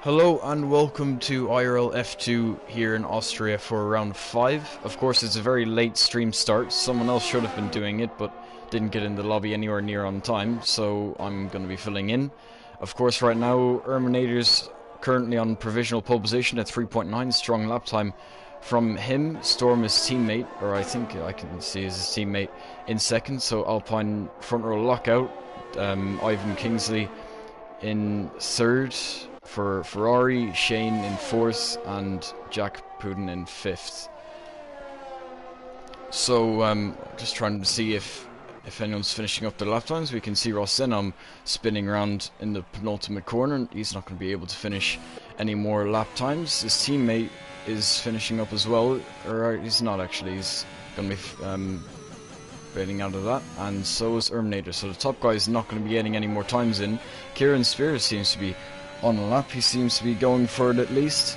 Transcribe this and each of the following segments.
Hello and welcome to IRL F2 here in Austria for round 5. Of course, it's a very late stream start. Someone else should have been doing it, but didn't get in the lobby anywhere near on time, so I'm going to be filling in. Of course, right now, Erminator's currently on provisional pole position at 3.9, strong lap time from him. Storm, his teammate, or I think I can see his teammate, in second, so Alpine front row lockout. Ivan Kingsley in third for Ferrari, Shane in fourth, and Jack Puden in fifth. So just trying to see if anyone's finishing up their lap times. We can see Ross Denham spinning around in the penultimate corner, and he's not going to be able to finish any more lap times. His teammate is finishing up as well, or he's not actually. He's going to be bailing out of that, and so is Erminator. So the top guy is not going to be getting any more times in. Kieran Spears seems to be on a lap. He seems to be going for it at least.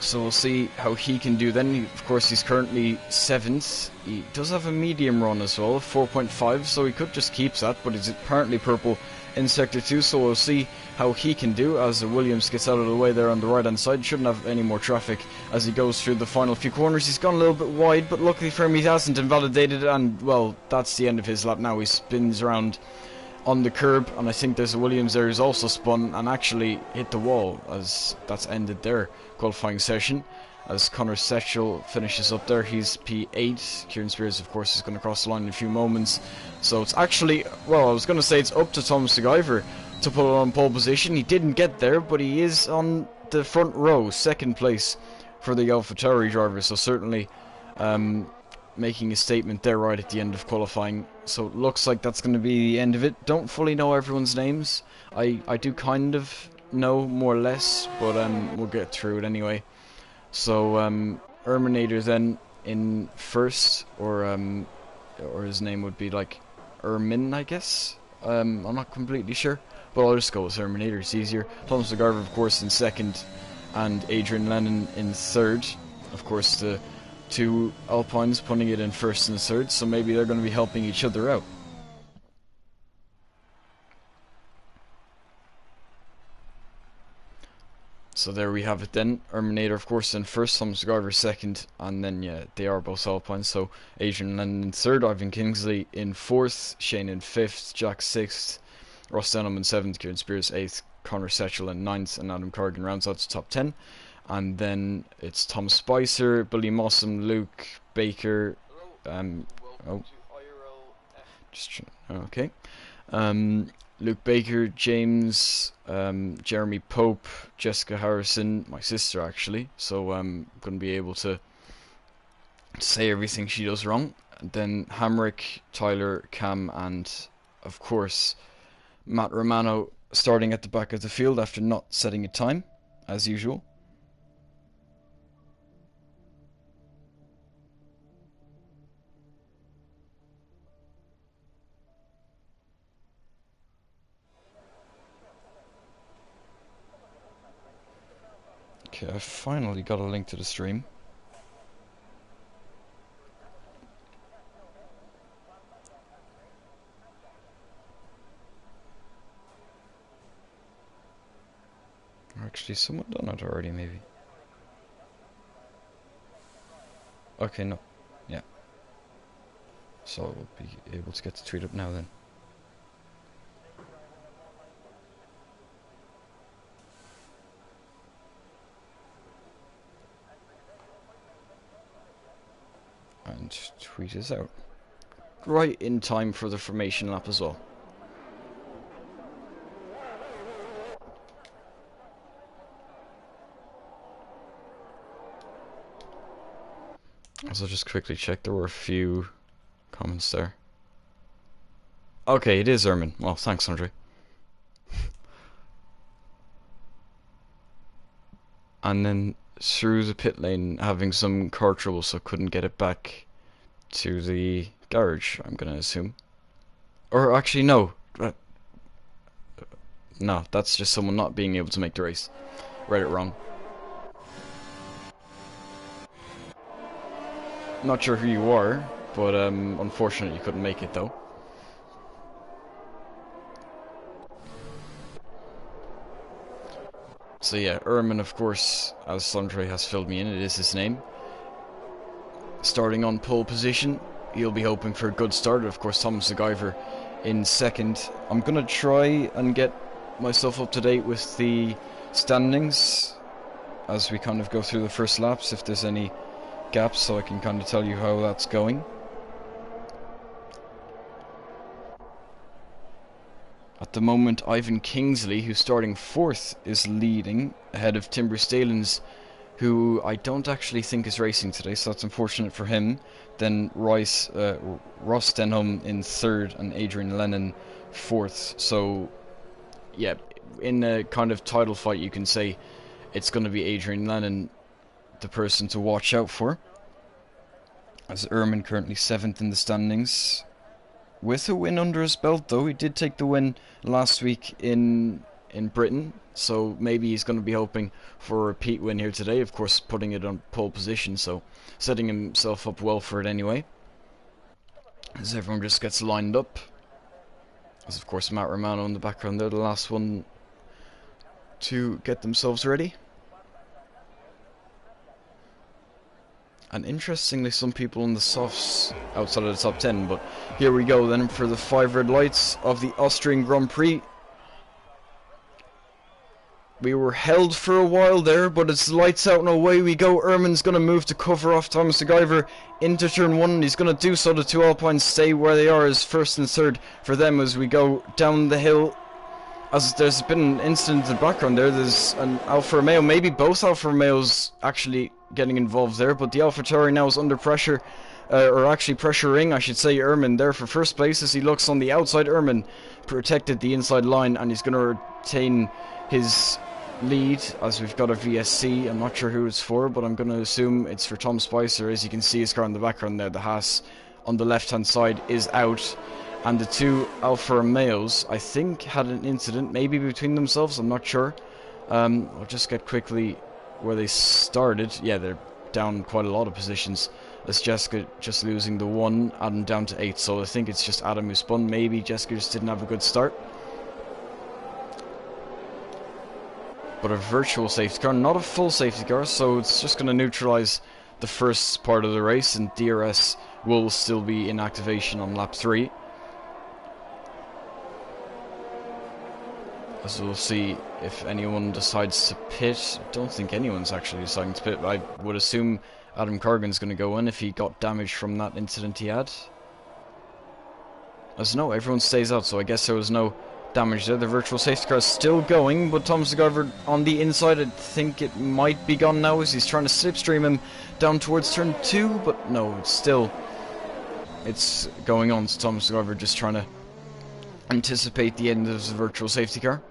So we'll see how he can do then. Of course, he's currently 7th. He does have a medium run as well, 4.5, so he could just keep that, but he's apparently purple in Sector 2, so we'll see how he can do as Williams gets out of the way there on the right hand side. Shouldn't have any more traffic as he goes through the final few corners. He's gone a little bit wide, but luckily for him he hasn't invalidated, and well, that's the end of his lap now. He spins around on the curb, and I think there's a Williams there who's also spun and actually hit the wall, as that's ended their qualifying session. As Connor Setchell finishes up there, he's P8. Kieran Spears, of course, is going to cross the line in a few moments. So it's actually, well, I was going to say it's up to Thomas de Guyver to put it on pole position. He didn't get there, but he is on the front row, second place for the AlphaTauri driver. So certainly making a statement there right at the end of qualifying. So it looks like that's going to be the end of it. Don't fully know everyone's names. I do kind of know more or less, but we'll get through it anyway. So Erminator then in first, or his name would be like Ermin, I guess. I'm not completely sure, but I'll just go with Erminator, it's easier. Thomas de Garver, of course, in second, and Adrian Lennon in third. Of course, the two Alpines putting it in first and third, so maybe they're going to be helping each other out. So there we have it then. Erminator, of course, in first, Thomas de Garver second, and then, yeah, they are both Alpines. So Adrian Lennon in third, Ivan Kingsley in fourth, Shane in fifth, Jack sixth, Ross Denham in seventh, Kieran Spears eighth, Connor Setchell in ninth, and Adam Corrigan rounds out the top 10. And then it's Tom Spicer, Billy Mossam, Luke Baker. Okay. Luke Baker, James, Jeremy Pope, Jessica Harrison, my sister actually. So I'm going to be able to say everything she does wrong. And then Hamrick, Tyler, Cam, and of course Matt Romano starting at the back of the field after not setting a time, as usual. Okay, I finally got a link to the stream. Or actually, someone done it already, maybe. Okay, no. Yeah. So I'll be able to get the tweet up now then. And tweet is out. Right in time for the formation lap as well. So just quickly check, there were a few comments there. Okay, it is Ermin. Well, thanks, Andre. And then through the pit lane having some car trouble, so couldn't get it back to the garage, I'm gonna assume. Or actually, no. No, that's just someone not being able to make the race. Read it wrong. Not sure who you are, but unfortunately you couldn't make it though. So yeah, Ehrman, of course, as Sondre has filled me in, it is his name. Starting on pole position, he'll be hoping for a good start. Of course, Thomas MacGyver in second. I'm gonna try and get myself up to date with the standings as we kind of go through the first laps, if there's any gaps, so I can kind of tell you how that's going. At the moment, Ivan Kingsley, who's starting 4th, is leading ahead of Timber Stalins, who I don't actually think is racing today, so that's unfortunate for him. Then Ross Denholm in 3rd and Adrian Lennon 4th. So, yeah, in a kind of title fight, you can say it's going to be Adrian Lennon, the person to watch out for. As Ehrman currently 7th in the standings. With a win under his belt, though. He did take the win last week in Britain, so maybe he's going to be hoping for a repeat win here today. Of course, putting it on pole position, so setting himself up well for it anyway. As everyone just gets lined up. As, of course, Matt Romano in the background there, the last one to get themselves ready. And interestingly, some people in the softs outside of the top 10. But here we go then for the 5 red lights of the Austrian Grand Prix. We were held for a while there, but it's lights out and away we go. Ehrman's going to move to cover off Thomas MacGyver into turn 1. And he's going to do so. The 2 Alpines stay where they are as 1st and 3rd for them as we go down the hill. As there's been an incident in the background there, there's an Alfa Romeo, maybe both Alfa Romeos actually getting involved there, but the AlphaTauri now is under pressure, or actually pressuring, I should say, Ehrman there for 1st place as he looks on the outside. Ehrman protected the inside line and he's going to retain his lead as we've got a VSC. I'm not sure who it's for, but I'm going to assume it's for Tom Spicer. As you can see his car in the background there, the Haas on the left hand side is out. And the 2 Alfa Romeos, I think, had an incident, maybe between themselves, I'm not sure. I'll just get quickly where they started. Yeah, they're down quite a lot of positions. As Jessica just losing the 1, Adam down to 8. So I think it's just Adam who spun. Maybe Jessica just didn't have a good start. But a virtual safety car, not a full safety car, so it's just going to neutralize the first part of the race, and DRS will still be in activation on lap 3. As we'll see if anyone decides to pit. I don't think anyone's actually deciding to pit. I would assume Adam Corrigan's going to go in if he got damage from that incident he had. As no, everyone stays out, so I guess there was no damage there. The virtual safety car is still going, but Thomas MacGyver on the inside, I think it might be gone now as he's trying to slipstream him down towards turn 2, but no, it's going on. So Thomas MacGyver just trying to anticipate the end of the virtual safety car.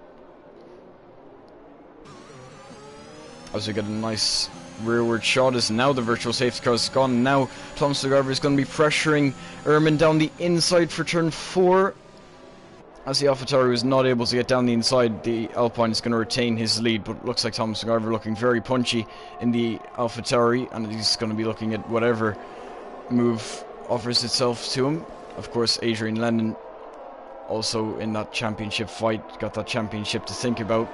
As we get a nice rearward shot as now the virtual safety car is gone. Now Thomas MacGyver is going to be pressuring Ehrman down the inside for turn 4. As the AlphaTauri was not able to get down the inside, the Alpine is going to retain his lead, but it looks like Thomas MacGyver looking very punchy in the AlphaTauri, and he's going to be looking at whatever move offers itself to him. Of course, Adrian Lennon also in that championship fight, got that championship to think about.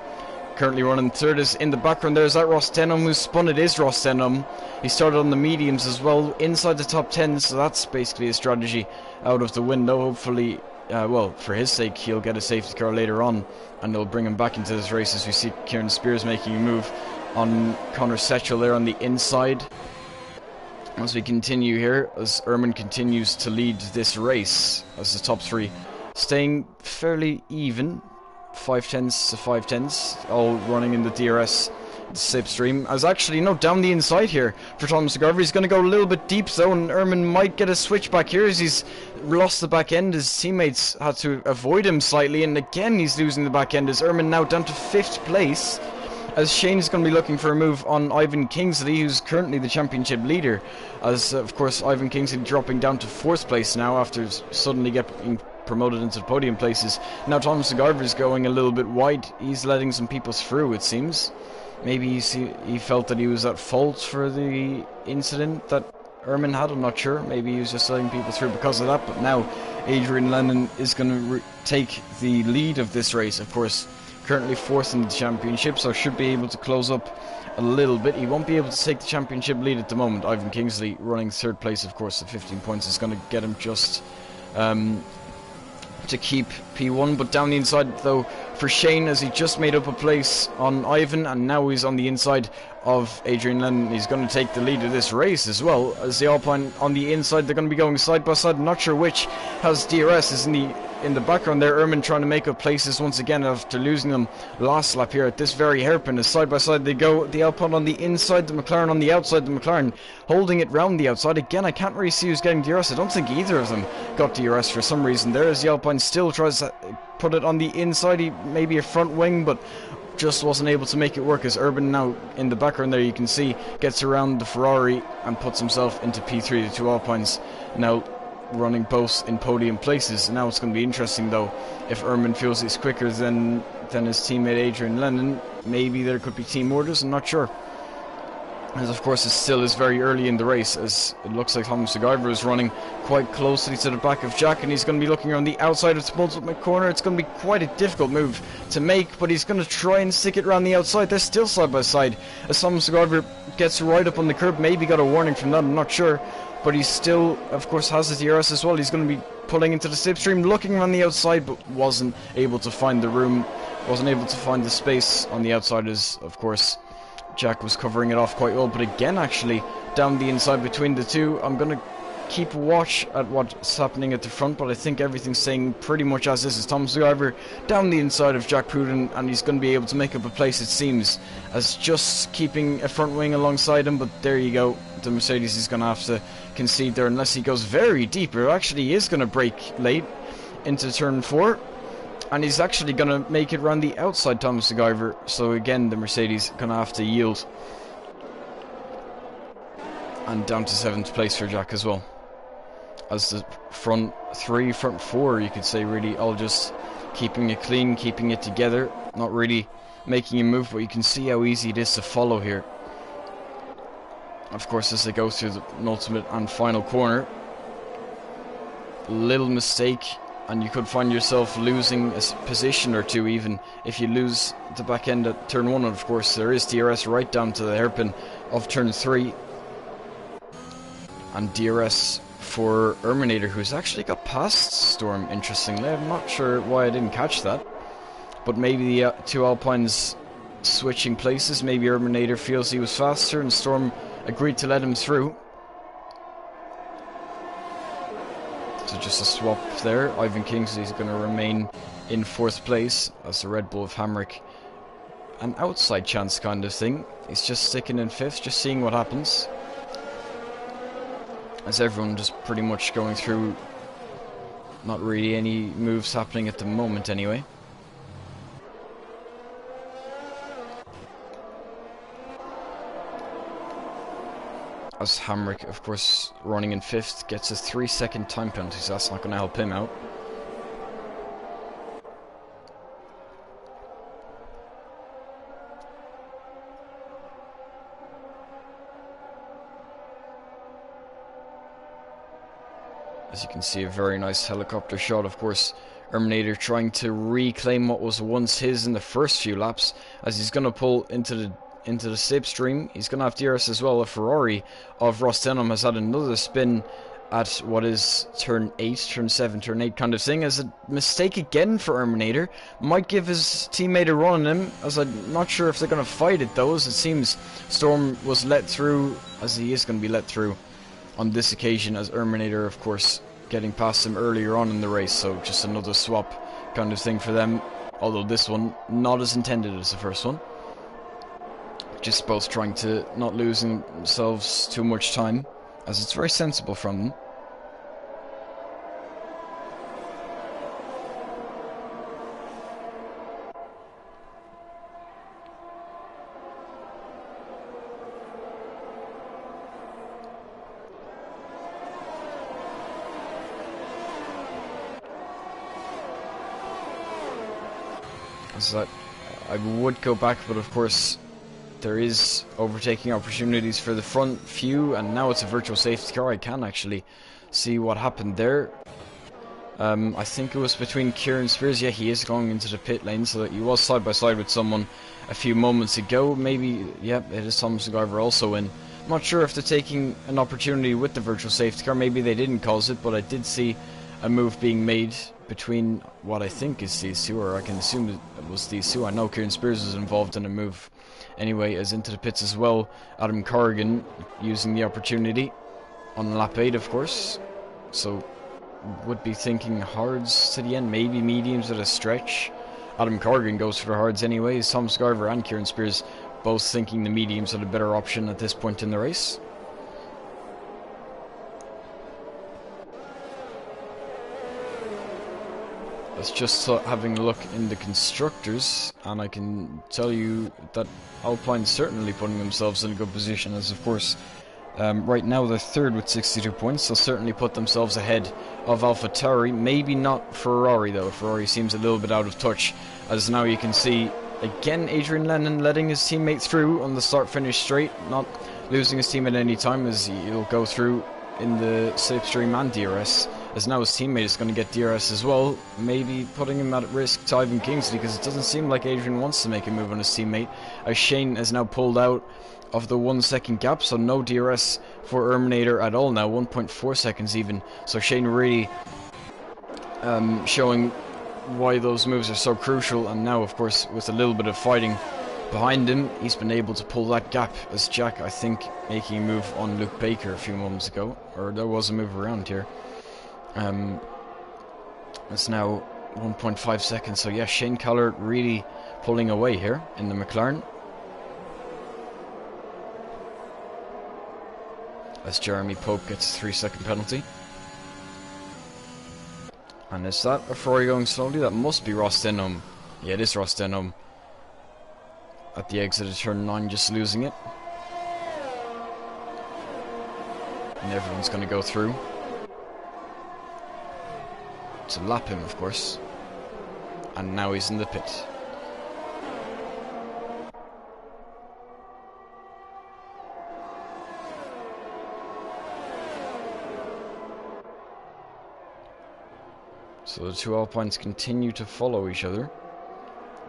Currently running 3rd is in the background. There's that Ross Denham who's spun. It is Ross Denham. He started on the mediums as well, inside the top 10, so that's basically a strategy out of the window. Hopefully, well, for his sake, he'll get a safety car later on, and they'll bring him back into this race as we see Kieran Spears making a move on Connor Setchell there on the inside. As we continue here, as Ehrman continues to lead this race, as the top 3 staying fairly even, 5/10s to 5/10s, all running in the DRS slipstream. As actually, no, down the inside here for Thomas MacGyver. He's going to go a little bit deep though, and Ehrman might get a switch back here as he's lost the back end. His teammates had to avoid him slightly, and again he's losing the back end as Ehrman now down to 5th place. As Shane's going to be looking for a move on Ivan Kingsley, who's currently the championship leader. As, of course, Ivan Kingsley dropping down to 4th place now after suddenly getting promoted into the podium places. Now Thomas MacGyver is going a little bit wide. He's letting some people through, it seems. Maybe he felt that he was at fault for the incident that Ehrman had, I'm not sure. Maybe he was just letting people through because of that. But now Adrian Lennon is going to take the lead of this race. Of course, currently 4th in the championship, so should be able to close up a little bit. He won't be able to take the championship lead at the moment. Ivan Kingsley running 3rd place, of course, at 15 points is going to get him just to keep P1, but down the inside though for Shane, as he just made up a place on Ivan, and now he's on the inside of Adrian Lennon. He's going to take the lead of this race as well, as the Alpine on the inside, they're going to be going side by side. I'm not sure which has DRS. Is in the background there, Ehrman trying to make up places once again after losing them last lap here at this very hairpin. As side by side they go, the Alpine on the inside, the McLaren on the outside, the McLaren holding it round the outside. Again, I can't really see who's getting DRS. I don't think either of them got DRS for some reason there, as the Alpine still tries to put it on the inside. He maybe a front wing, but just wasn't able to make it work, as Urban now in the background there, you can see, gets around the Ferrari and puts himself into P3. The two Alpines now running both in podium places. Now it's going to be interesting though, if Ehrman feels he's quicker than his teammate Adrian Lennon. Maybe there could be team orders, I'm not sure, as of course it still is very early in the race, as it looks like Thomas McGyver is running quite closely to the back of Jack, and he's going to be looking around the outside of the penultimate corner. It's going to be quite a difficult move to make, but he's going to try and stick it around the outside. They're still side by side, as Thomas McGyver gets right up on the curb. Maybe got a warning from that, I'm not sure, but he still of course has his DRS as well. He's going to be pulling into the slipstream, looking around the outside, but wasn't able to find the room, wasn't able to find the space on the outside, as of course Jack was covering it off quite well. But again, actually down the inside between the two, I'm going to keep watch at what's happening at the front, but I think everything's staying pretty much as is. Thomas McGyver down the inside of Jack Pruden, and he's going to be able to make up a place, it seems, as just keeping a front wing alongside him. But there you go, the Mercedes is going to have to concede there unless he goes very deep. Or actually he is going to brake late into turn 4, and he's actually going to make it around the outside, Thomas McGyver. So again, the Mercedes going to have to yield, and down to 7th place for Jack as well, as the front 4, you could say, really all just keeping it clean, keeping it together, not really making a move. But you can see how easy it is to follow here, of course, as they go through the penultimate and final corner. Little mistake and you could find yourself losing a position or two, even if you lose the back end at turn 1. And of course there is DRS right down to the hairpin of turn 3, and DRS for Erminator, who's actually got past Storm, interestingly. I'm not sure why I didn't catch that, but maybe the two Alpines switching places. Maybe Erminator feels he was faster and Storm agreed to let him through. So just a swap there. Ivan Kingsley is going to remain in 4th place as the Red Bull of Hamrick. An outside chance kind of thing. He's just sticking in 5th, just seeing what happens, as everyone just pretty much going through. Not really any moves happening at the moment anyway. As Hamrick, of course, running in 5th, gets a 3-second time penalty, so that's not going to help him out. As you can see, a very nice helicopter shot. Of course, Erminator trying to reclaim what was once his in the first few laps, as he's going to pull into the slipstream. He's going to have DRS as well. A Ferrari of Ross Denham has had another spin at what is turn 8, turn 7, turn 8 kind of thing, as a mistake again for Erminator. Might give his teammate a run on him, as I'm not sure if they're going to fight it though, as it seems Storm was let through, as he is going to be let through on this occasion, as Erminator, of course, getting past him earlier on in the race. So just another swap kind of thing for them, although this one not as intended as the first one. Just both trying to not lose themselves too much time, as it's very sensible from them. As that, I would go back, but of course there is overtaking opportunities for the front few, and now it's a virtual safety car. I can actually see what happened there. I think it was between Kieran Spears. Yeah, he is going into the pit lane, so that he was side by side with someone a few moments ago. Maybe, yeah, it is Thomas McGyver also in. I'm not sure if they're taking an opportunity with the virtual safety car. Maybe they didn't cause it, but I did see a move being made between what I think is these two, or I can assume it was these two. I know Kieran Spears was involved in a move anyway, as into the pits as well. Adam Corrigan using the opportunity on lap 8, of course. So would be thinking hards to the end, maybe mediums at a stretch. Adam Corrigan goes for the hards anyways. Tom Scarver and Kieran Spears both thinking the mediums are the better option at this point in the race. Let's just having a look in the constructors, and I can tell you that Alpine's certainly putting themselves in a good position, as of course right now they're third with 62 points. They'll certainly put themselves ahead of AlphaTauri. Maybe not Ferrari though. Ferrari seems a little bit out of touch, as now you can see again Adrian Lennon letting his teammate through on the start-finish straight, not losing his team at any time, as he'll go through in the slipstream and DRS, as now his teammate is going to get DRS as well, maybe putting him at risk to Ivan Kingsley, because it doesn't seem like Adrian wants to make a move on his teammate, as Shane has now pulled out of the 1 second gap, so no DRS for Erminator at all now, 1.4 seconds even. So Shane really showing why those moves are so crucial, and now of course with a little bit of fighting behind him, he's been able to pull that gap, as Jack, I think, making a move on Luke Baker a few moments ago, or there was a move around here. It's now 1.5 seconds, so yeah, Shane Collard really pulling away here in the McLaren. As Jeremy Pope gets a 3-second penalty. And is that a Ferrari going slowly? That must be Ross Denham. Yeah, it is Ross Denham. At the exit of turn 9, just losing it. And everyone's going to go through. To lap him, of course. And now he's in the pit. So the two Alpines continue to follow each other.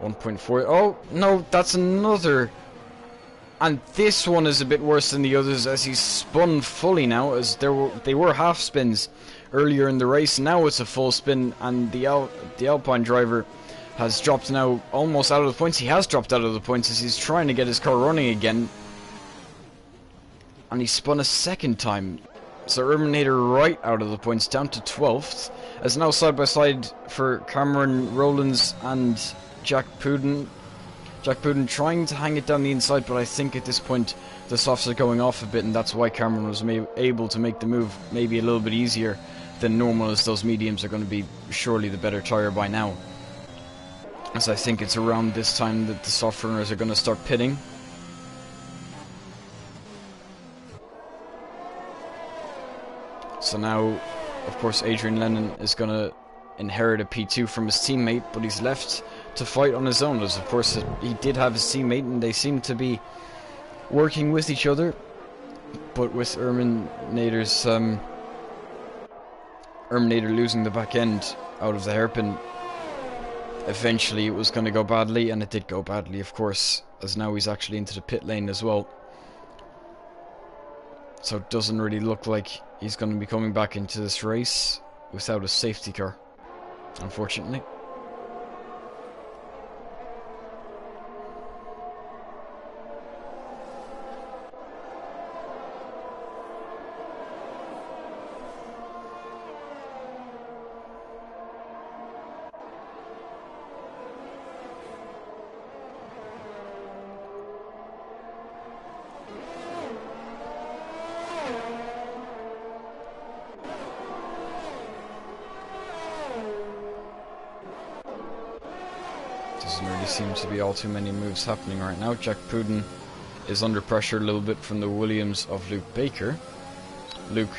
1.4. Oh, no, that's another. And this one is a bit worse than the others, as he's spun fully now, as they were half spins earlier in the race. Now it's a full spin, and the Alpine driver has dropped now almost out of the points. He has dropped out of the points as he's trying to get his car running again. And he spun a second time. So Erminator right out of the points, down to 12th. As now side by side for Cameron Rowlands and Jack Puden. Jack Puden trying to hang it down the inside, but I think at this point the softs are going off a bit, and that's why Cameron was able to make the move maybe a little bit easier than normal, as those mediums are going to be surely the better tyre by now. As I think it's around this time that the soft runners are going to start pitting. So now, of course, Adrian Lennon is going to inherit a P2 from his teammate, but he's left to fight on his own, as of course he did have his teammate and they seem to be working with each other. But with Erminator losing the back end out of the hairpin, eventually it was going to go badly, and it did go badly, of course, as now he's actually into the pit lane as well. So it doesn't really look like he's going to be coming back into this race without a safety car, unfortunately. Doesn't really seem to be all too many moves happening right now. Jack Puden is under pressure a little bit from the Williams of Luke Baker. Luke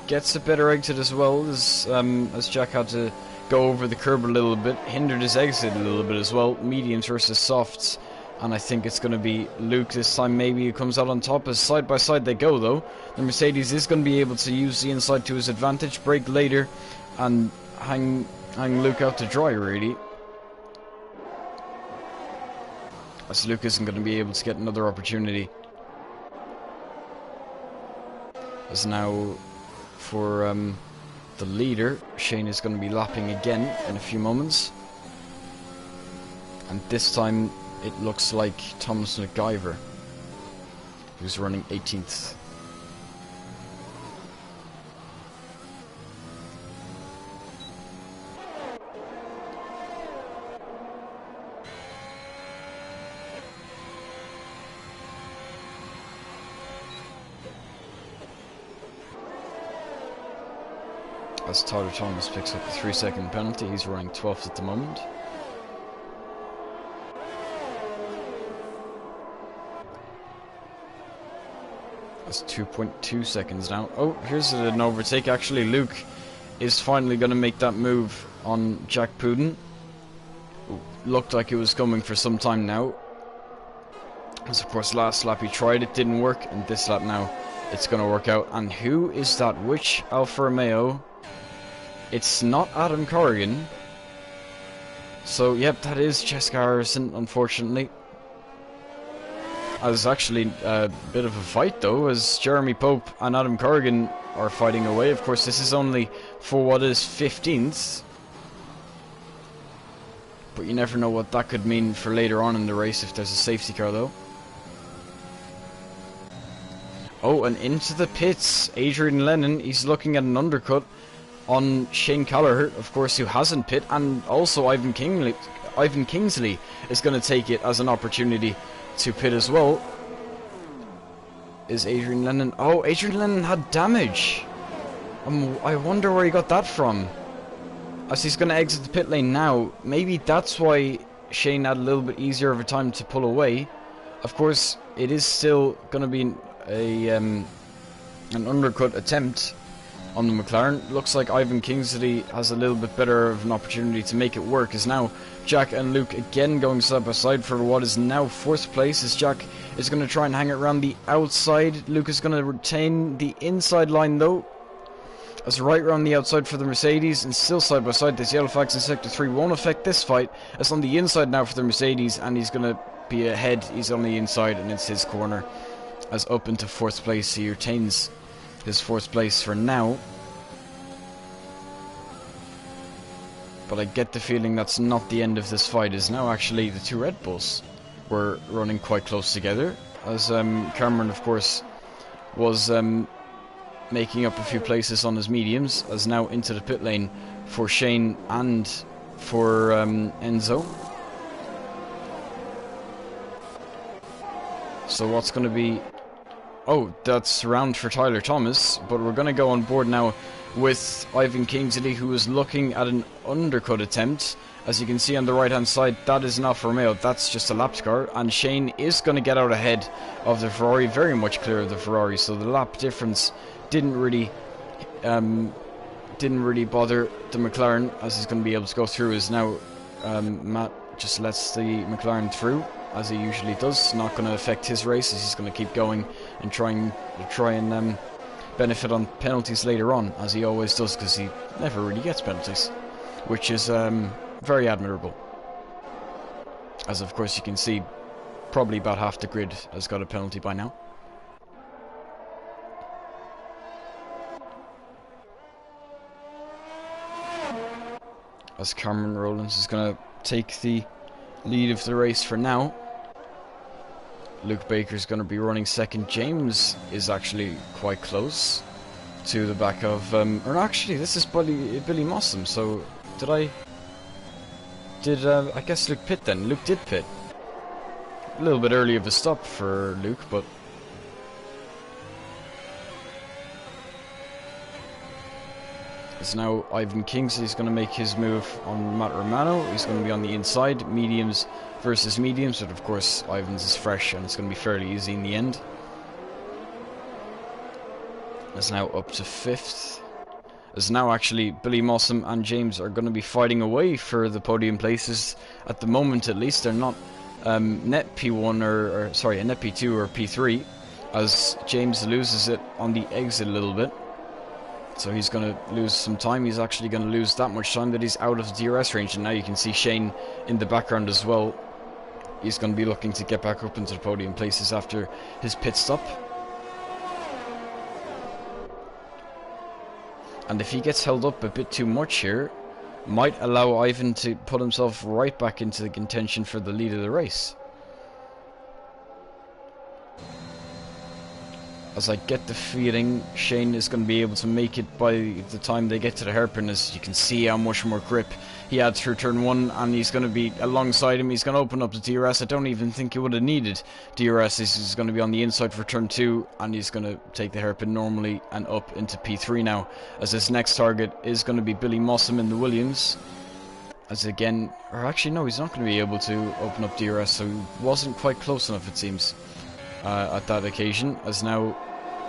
gets a better exit as well, as Jack had to go over the curb a little bit, hindered his exit a little bit as well. Mediums versus softs, and I think it's going to be Luke this time. Maybe he comes out on top, as side by side they go though. The Mercedes is going to be able to use the inside to his advantage, brake later, and hang Luke out to dry, really. As Luke isn't going to be able to get another opportunity. As now for the leader, Shane is going to be lapping again in a few moments. And this time it looks like Thomas MacGyver, who's running 18th. As Tyler Thomas picks up a 3-second penalty, he's running 12th at the moment. That's 2.2 seconds now. Oh, here's an overtake. Actually, Luke is finally going to make that move on Jack Puden. Looked like it was coming for some time now. As of course last lap he tried, it didn't work, and this lap now it's going to work out. And who is that? Which Alfa Romeo? It's not Adam Corrigan. So, yep, that is Jessica Harrison, unfortunately. As actually a bit of a fight, though, as Jeremy Pope and Adam Corrigan are fighting away. Of course, this is only for what is 15th. But you never know what that could mean for later on in the race if there's a safety car, though. Oh, and into the pits, Adrian Lennon. He's looking at an undercut on Shane Callagher, of course, who hasn't pit, and also Ivan Kingsley is going to take it as an opportunity to pit as well. Is Adrian Lennon... Oh, Adrian Lennon had damage. I wonder where he got that from. As he's going to exit the pit lane now, maybe that's why Shane had a little bit easier of a time to pull away. Of course, it is still going to be an undercut attempt on the McLaren. Looks like Ivan Kingsley has a little bit better of an opportunity to make it work, as now Jack and Luke again going side by side for what is now 4th place, as Jack is going to try and hang it around the outside. Luke is going to retain the inside line though, as right around the outside for the Mercedes, and still side by side. This yellow flags in sector 3 won't affect this fight, as on the inside now for the Mercedes, and he's going to be ahead. He's on the inside and it's his corner, as up into 4th place. He retains his 4th place for now. But I get the feeling that's not the end of this fight, as now actually the two Red Bulls were running quite close together, as Cameron of course was making up a few places on his mediums, as now into the pit lane for Shane and for Enzo. So what's going to be... Oh, that's round for Tyler Thomas, but we're going to go on board now with Ivan Kingsley, who is looking at an undercut attempt. As you can see on the right hand side, that is an Alfa Romeo, that's just a lapped car, and Shane is going to get out ahead of the Ferrari, very much clear of the Ferrari, so the lap difference didn't really bother the McLaren, as he's going to be able to go through. As now Matt just lets the McLaren through, as he usually does. Not going to affect his race, as he's going to keep going and try and benefit on penalties later on, as he always does, because he never really gets penalties, which is very admirable. As of course you can see, probably about half the grid has got a penalty by now. As Cameron Rowlands is going to take the lead of the race for now. Luke Baker's going to be running second. James is actually quite close to the back of... or actually, this is Billy Mossam, so I guess Luke pit then. Luke did pit. A little bit early of a stop for Luke, but... It's now Ivan Kingsley's going to make his move on Matt Romano. He's going to be on the inside, mediums versus mediums, but of course Ivan's is fresh and it's going to be fairly easy in the end. It's now up to 5th. As now actually Billy Mossam and James are going to be fighting away for the podium places at the moment. At least they're not net P1 or sorry, a net P2 or P3, as James loses it on the exit a little bit. So he's going to lose some time. He's actually going to lose that much time that he's out of DRS range. And now you can see Shane in the background as well. He's going to be looking to get back up into the podium places after his pit stop. And if he gets held up a bit too much here, might allow Ivan to put himself right back into the contention for the lead of the race. As I get the feeling Shane is going to be able to make it by the time they get to the hairpin, as you can see how much more grip he had through turn 1, and he's going to be alongside him. He's going to open up the DRS. I don't even think he would have needed DRS. He's going to be on the inside for turn 2, and he's going to take the hairpin normally and up into P3 now, as his next target is going to be Billy Mossam in the Williams. As again, or actually no, he's not going to be able to open up DRS, so he wasn't quite close enough, it seems, at that occasion. As now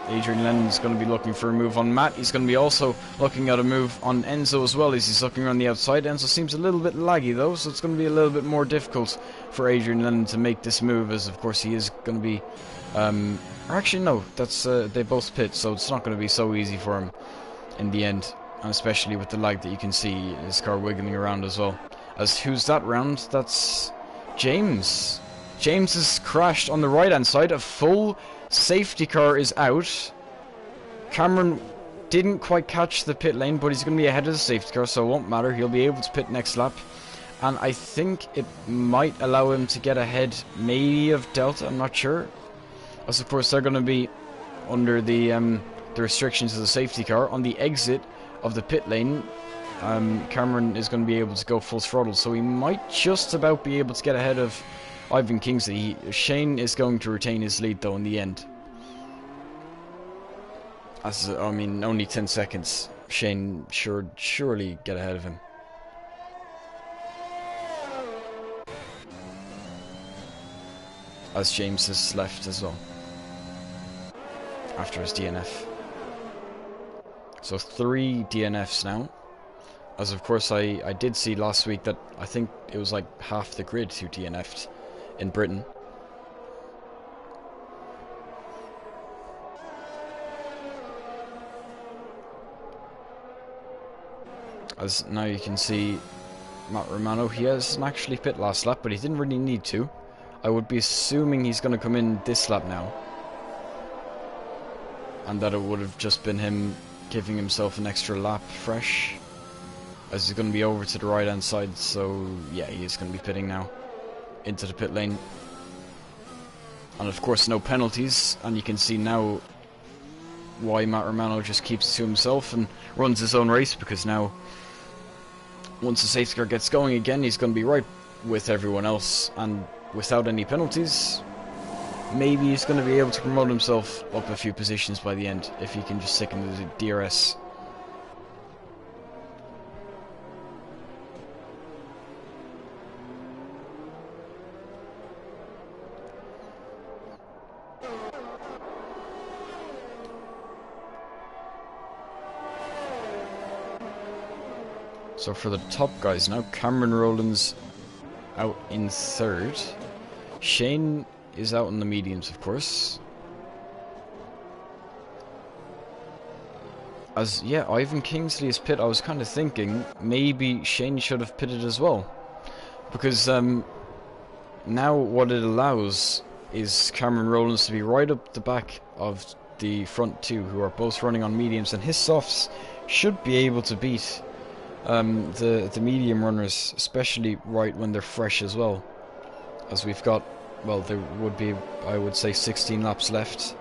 Adrian Lennon's going to be looking for a move on Matt. He's going to be also looking at a move on Enzo as well, as he's looking around the outside. Enzo seems a little bit laggy though, so it's going to be a little bit more difficult for Adrian Lennon to make this move, as of course he is going to be or actually no, that's they both pit, so it's not going to be so easy for him in the end, and especially with the lag that you can see his car wiggling around as well. As who's that round? That's James. James has crashed on the right hand side. A full safety car is out. Cameron didn't quite catch the pit lane, but he's going to be ahead of the safety car, so it won't matter. He'll be able to pit next lap, and I think it might allow him to get ahead maybe of Delta, I'm not sure, as of course they're going to be under the restrictions of the safety car. On the exit of the pit lane, Cameron is going to be able to go full throttle, so he might just about be able to get ahead of Ivan Kingsley. Shane is going to retain his lead though in the end. As I mean, only 10 seconds. Shane should surely get ahead of him. As James has left as well after his DNF. So 3 DNFs now. As of course I did see last week that I think it was like half the grid who DNF'd in Britain. As now you can see Matt Romano, he hasn't actually pit last lap, but he didn't really need to. I would be assuming he's going to come in this lap now, and that it would have just been him giving himself an extra lap fresh, as he's going to be over to the right hand side. So yeah, he is going to be pitting now into the pit lane, and of course no penalties. And you can see now why Matt Romano just keeps it to himself and runs his own race, because now once the safety car gets going again, he's going to be right with everyone else, and without any penalties, maybe he's going to be able to promote himself up a few positions by the end if he can just stick into the DRS. So for the top guys now, Cameron Rowland's out in 3rd. Shane is out in the mediums, of course. As, yeah, Ivan Kingsley is pit. I was kind of thinking maybe Shane should have pitted as well, because now what it allows is Cameron Rowlands to be right up the back of the front two, who are both running on mediums, and his softs should be able to beat the medium runners, especially right when they're fresh as well, as we've got, well, there would be, I would say, 16 laps left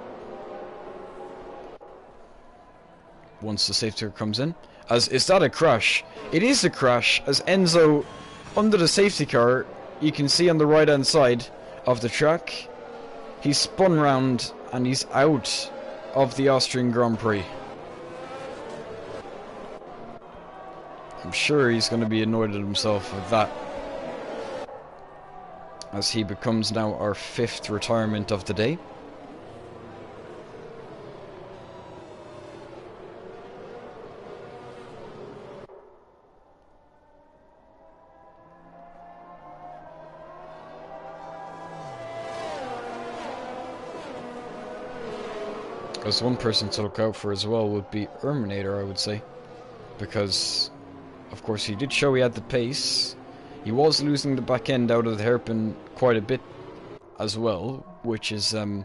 once the safety car comes in. As, is that a crash? It is a crash, as Enzo, under the safety car, you can see on the right hand side of the track, he's spun round and he's out of the Austrian Grand Prix. I'm sure he's going to be annoyed at himself with that, as he becomes now our 5th retirement of the day. As one person to look out for as well would be Erminator, I would say. Because, of course, he did show he had the pace. He was losing the back end out of the hairpin quite a bit as well, which is, you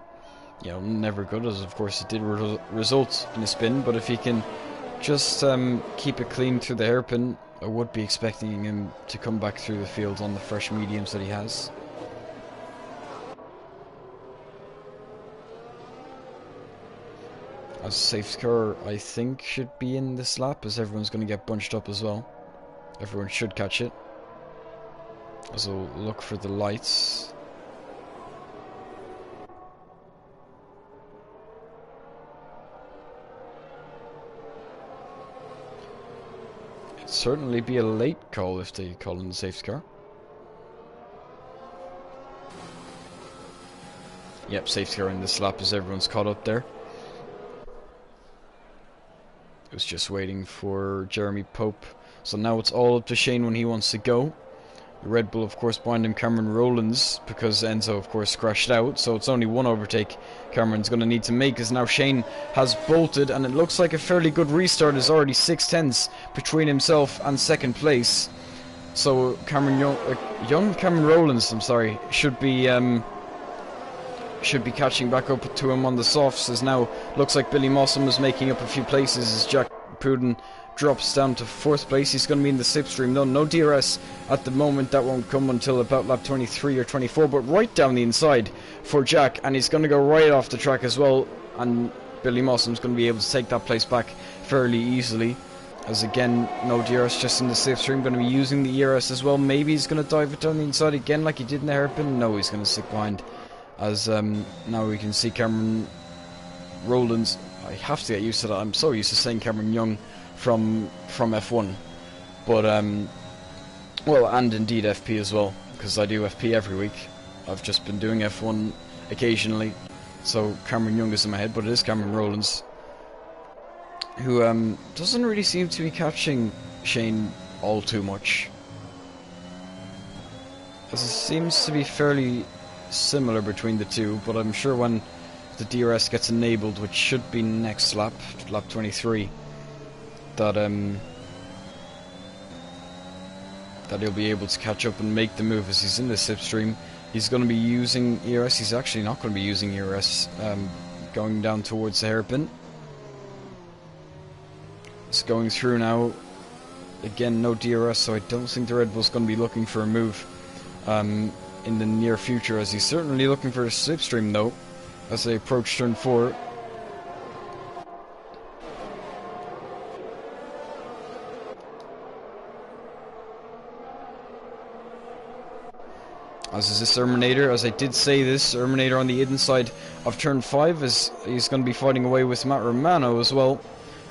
know, never good, as of course it did result in a spin. But if he can just keep it clean through the hairpin, I would be expecting him to come back through the field on the fresh mediums that he has. As safety car, I think, should be in this lap, as everyone's going to get bunched up as well. Everyone should catch it. As I'll look for the lights. It'd certainly be a late call if they call in the safety car. Yep, safety car in this lap as everyone's caught up there. It was just waiting for Jeremy Pope. So now it's all up to Shane when he wants to go. The Red Bull, of course, behind him, Cameron Rowlands, because Enzo, of course, crashed out. So it's only one overtake Cameron's going to need to make, as now Shane has bolted, and it looks like a fairly good restart. Is already 6/10 between himself and second place. So Cameron young Cameron Rowlands, I'm sorry, should be catching back up to him on the softs, as now looks like Billy Mossam is making up a few places as Jack Pruden drops down to 4th place. He's going to be in the slipstream. No DRS at the moment. That won't come until about lap 23 or 24, but right down the inside for Jack, and he's going to go right off the track as well, and Billy Mossam's going to be able to take that place back fairly easily, as again, no DRS, just in the slipstream. Going to be using the ERS as well. Maybe he's going to dive it down the inside again like he did in the hairpin. No, he's going to stick behind, as now we can see Cameron Rowlands. I have to get used to that. I'm so used to saying Cameron Young from F1, but well, and indeed FP as well, because I do FP every week. I've just been doing F1 occasionally, so Cameron Young is in my head, but it is Cameron Rowlands, who doesn't really seem to be catching Shane all too much, as it seems to be fairly similar between the two. But I'm sure when the DRS gets enabled, which should be next lap 23, that he'll be able to catch up and make the move, as he's in the slipstream. He's going to be using ERS. He's actually not going to be using ERS going down towards the hairpin. It's going through now. Again, no DRS, so I don't think the Red Bull's going to be looking for a move in the near future, as he's certainly looking for a slipstream though, as they approach turn 4. As is this Erminator, as I did say, this Erminator on the inside of turn 5, as he's going to be fighting away with Matt Romano as well,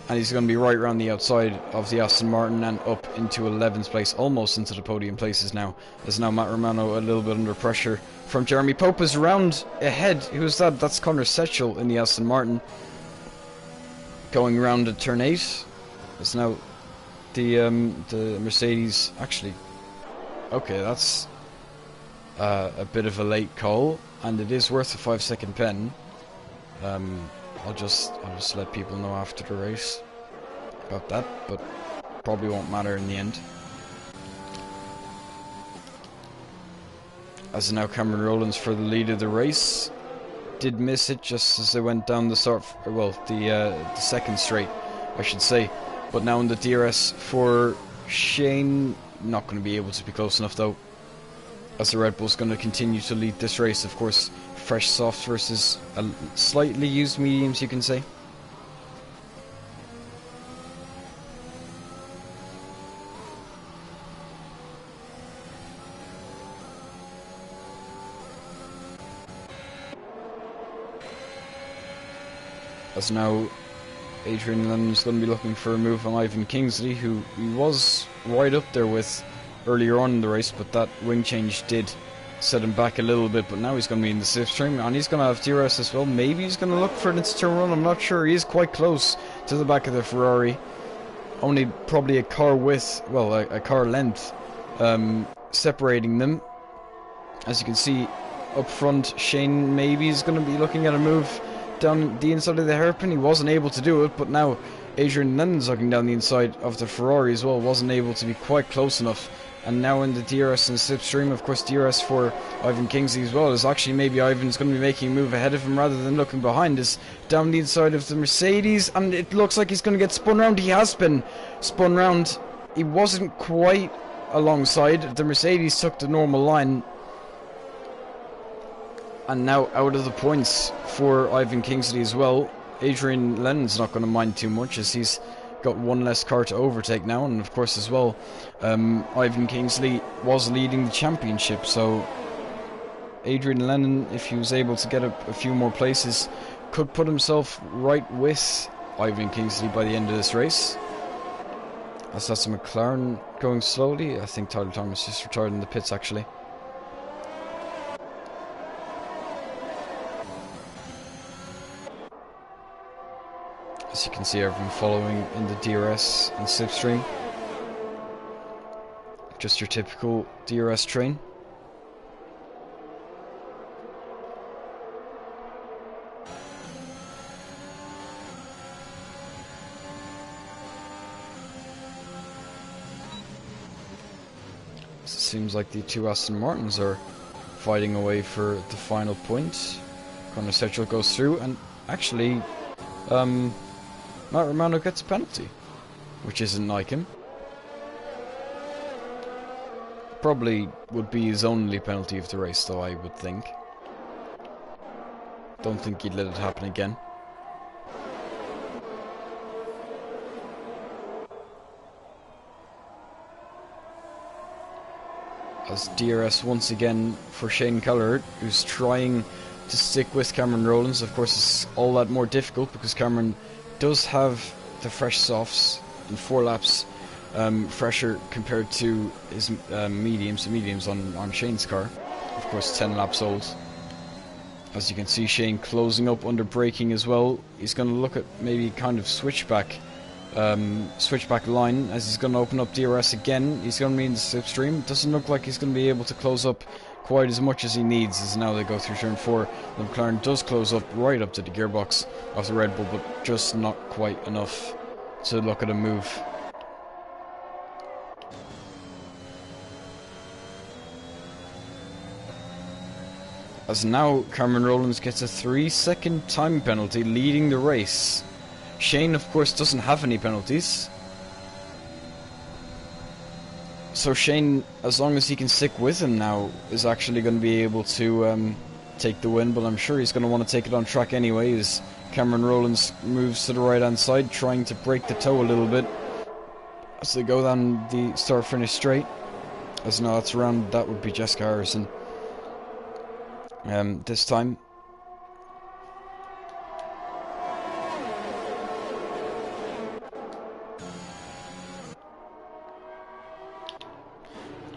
and he's going to be right around the outside of the Aston Martin and up into 11th place, almost into the podium places now, as now Matt Romano a little bit under pressure from Jeremy Pope is round ahead. Who's that? That's Connor Setchell in the Aston Martin, going around at turn 8. It's now the Mercedes, actually, okay, that's a bit of a late call, and it is worth a 5-second pen. I'll just let people know after the race about that, but probably won't matter in the end. As now Cameron Rowlands for the lead of the race, did miss it just as they went down the the second straight, I should say. But now in the DRS for Shane, not going to be able to be close enough though, as the Red Bull's going to continue to lead this race. Of course, fresh softs versus slightly used mediums, you can say. As now Adrian Lennon's going to be looking for a move on Ivan Kingsley, who he was right up there with earlier on in the race, but that wing change did set him back a little bit. But now he's going to be in the slipstream, and he's going to have DRS as well. Maybe he's going to look for an turn run, I'm not sure. He is quite close to the back of the Ferrari, only probably a car width, well, a car length separating them. As you can see up front, Shane maybe is going to be looking at a move down the inside of the hairpin. He wasn't able to do it, but now Adrian Lennon's looking down the inside of the Ferrari as well. Wasn't able to be quite close enough. And now in the DRS and slipstream, of course, DRS for Ivan Kingsley as well. Is actually maybe Ivan's going to be making a move ahead of him rather than looking behind. Is down the inside of the Mercedes, and it looks like he's going to get spun round. He has been spun round. He wasn't quite alongside. The Mercedes took the normal line. And now out of the points for Ivan Kingsley as well. Adrian Lennon's not going to mind too much as he's got one less car to overtake now. And of course as well, Ivan Kingsley was leading the championship. So Adrian Lennon, if he was able to get a few more places, could put himself right with Ivan Kingsley by the end of this race. As that's a McLaren going slowly. I think Tyler Thomas just retired in the pits actually. As you can see, everyone following in the DRS and slipstream. Just your typical DRS train. It seems like the two Aston Martins are fighting away for the final point. Conor Sedgwick goes through, and actually Matt Romano gets a penalty, which isn't like him. Probably would be his only penalty of the race, though, I would think. Don't think he'd let it happen again. As DRS once again for Shane Keller, who's trying to stick with Cameron Rowlands. Of course, it's all that more difficult because Cameron does have the fresh softs in 4 laps fresher compared to his mediums on Shane's car. Of course, 10 laps old. As you can see, Shane closing up under braking as well. He's going to look at maybe kind of switchback line as he's going to open up DRS again. He's going to be in the slipstream. Doesn't look like he's going to be able to close up quite as much as he needs as now they go through turn 4. The McLaren does close up right up to the gearbox of the Red Bull, but just not quite enough to look at a move. As now Cameron Rowlands gets a 3-second time penalty leading the race. Shane, of course, doesn't have any penalties. So Shane, as long as he can stick with him now, is actually going to be able to take the win. But I'm sure he's going to want to take it on track anyway, as Cameron Rowlands moves to the right-hand side, trying to break the toe a little bit as they go down the start-finish straight. As now that's around, that would be Jessica Harrison. This time.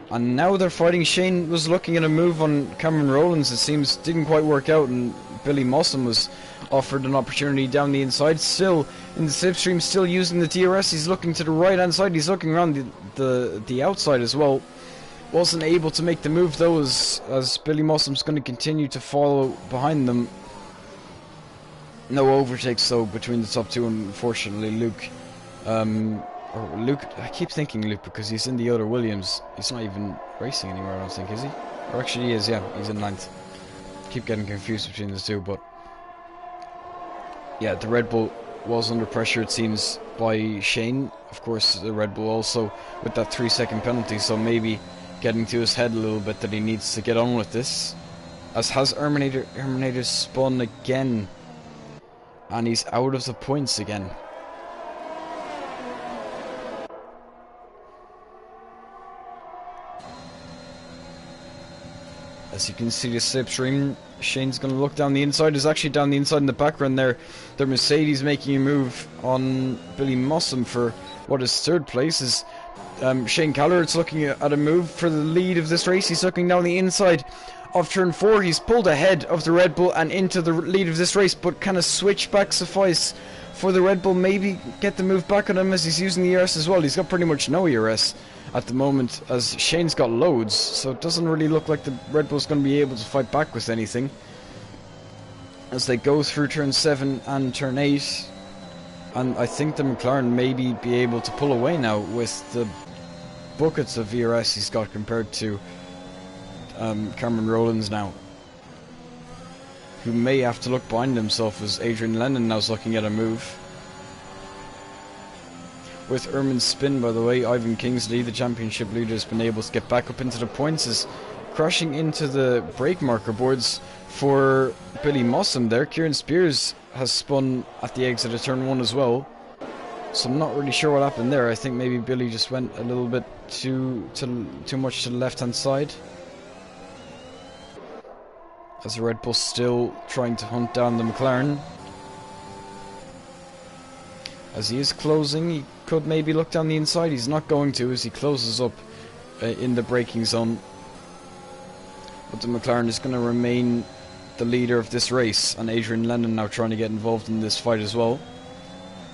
And now they're fighting. Shane was looking at a move on Cameron Rowlands, it seems didn't quite work out, and Billy Mossam was offered an opportunity down the inside. Still in the slipstream, still using the DRS. He's looking to the right hand side, he's looking around the outside as well. Wasn't able to make the move though, as Billy Mossam's going to continue to follow behind them. No overtakes though between the top two, unfortunately. Luke, I keep thinking Luke because he's in the other Williams. He's not even racing anymore, I don't think, is he? Or actually he is, yeah, he's in 9th. Keep getting confused between the two, but yeah, the Red Bull was under pressure, it seems, by Shane. Of course, the Red Bull also with that 3-second penalty, so maybe getting to his head a little bit that he needs to get on with this. As has Herminator spun again, and he's out of the points again. As you can see the slipstream, Shane's going to look down the inside. Is actually down the inside in the background there. The Mercedes making a move on Billy Mossam for what is 3rd place. Is Shane Keller is looking at a move for the lead of this race. He's looking down the inside of turn 4. He's pulled ahead of the Red Bull and into the lead of this race, but can a switchback suffice for the Red Bull? Maybe get the move back on him as he's using the ERS as well. He's got pretty much no ERS at the moment, as Shane's got loads, so it doesn't really look like the Red Bull's going to be able to fight back with anything. as they go through turn 7 and turn 8. And I think the McLaren maybe be able to pull away now with the buckets of VRS he's got compared to Cameron Rowlands now, who may have to look behind himself as Adrian Lennon now's looking at a move. With Ehrman's spin, by the way, Ivan Kingsley, the championship leader, has been able to get back up into the points, as crashing into the brake marker boards for Billy Mossam there. Kieran Spears has spun at the exit of turn 1 as well, so I'm not really sure what happened there. I think maybe Billy just went a little bit too much to the left hand side, as the Red Bull still trying to hunt down the McLaren. As he is closing, he could maybe look down the inside. He's not going to, as he closes up in the braking zone. But the McLaren is going to remain the leader of this race, and Adrian Lennon now trying to get involved in this fight as well.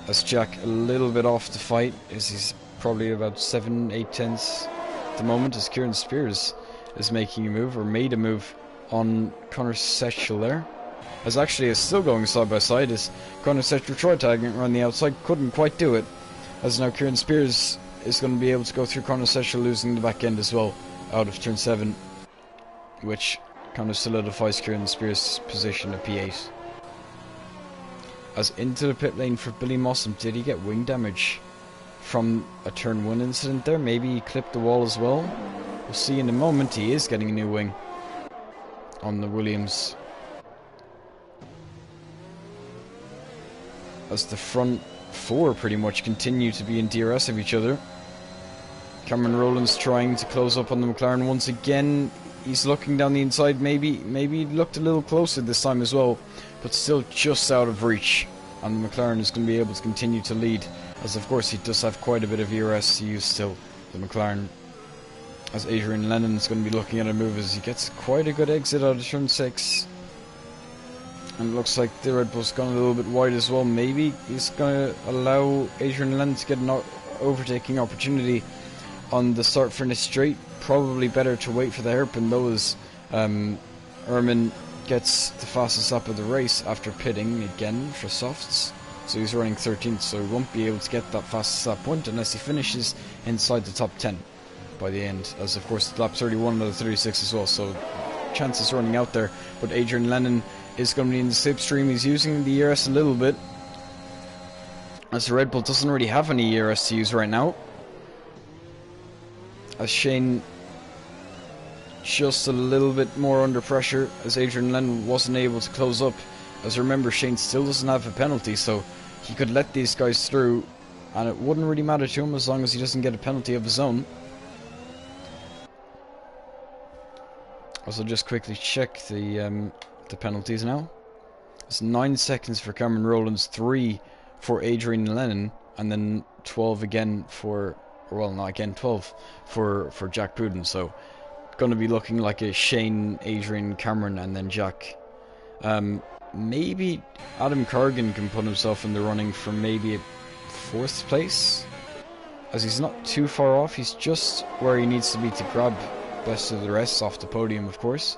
As Jack a little bit off the fight, as he's probably about 7-8 tenths at the moment, as Kieran Spears is making a move, or made a move, on Connor Setchell there. As actually is still going side by side, as Connor Setchell tried tagging around the outside, couldn't quite do it. As now Kieran Spears is going to be able to go through Connor Setchell, losing the back end as well out of turn 7, which kind of solidifies Kieran Spears' position at P8. As into the pit lane for Billy Mossam, did he get wing damage from a turn 1 incident there? Maybe he clipped the wall as well. We'll see in a moment. He is getting a new wing on the Williams, as the front 4 pretty much continue to be in DRS of each other. Cameron Rowlands trying to close up on the McLaren once again. He's looking down the inside. Maybe he looked a little closer this time as well, but still just out of reach. And the McLaren is going to be able to continue to lead, as of course he does have quite a bit of ERS to use still, the McLaren. As Adrian Lennon is going to be looking at a move as he gets quite a good exit out of turn 6. And it looks like the Red Bull's gone a little bit wide as well. Maybe he's going to allow Adrian Lennon to get an overtaking opportunity on the start finish straight. Probably better to wait for the hairpin though, as Ehrman gets the fastest lap of the race after pitting again for softs. So he's running 13th, so he won't be able to get that fastest lap point unless he finishes inside the top 10 by the end, as of course lap 31 out of 36 as well, so chances running out there. But Adrian Lennon is going to be in the slipstream. He's using the ERS a little bit, as the Red Bull doesn't really have any ERS to use right now, as Shane just a little bit more under pressure, as Adrian Lennon wasn't able to close up. As remember, Shane still doesn't have a penalty, so he could let these guys through and it wouldn't really matter to him as long as he doesn't get a penalty of his own. Also, just quickly check the penalties now. It's 9 seconds for Cameron Rowlands, 3 for Adrian Lennon, and then 12 again for, well, not again, 12 for Jack Puden. So going to be looking like a Shane, Adrian, Cameron, and then Jack. Maybe Adam Corrigan can put himself in the running for maybe a 4th place, as he's not too far off. He's just where he needs to be to grab best of the rest off the podium, of course.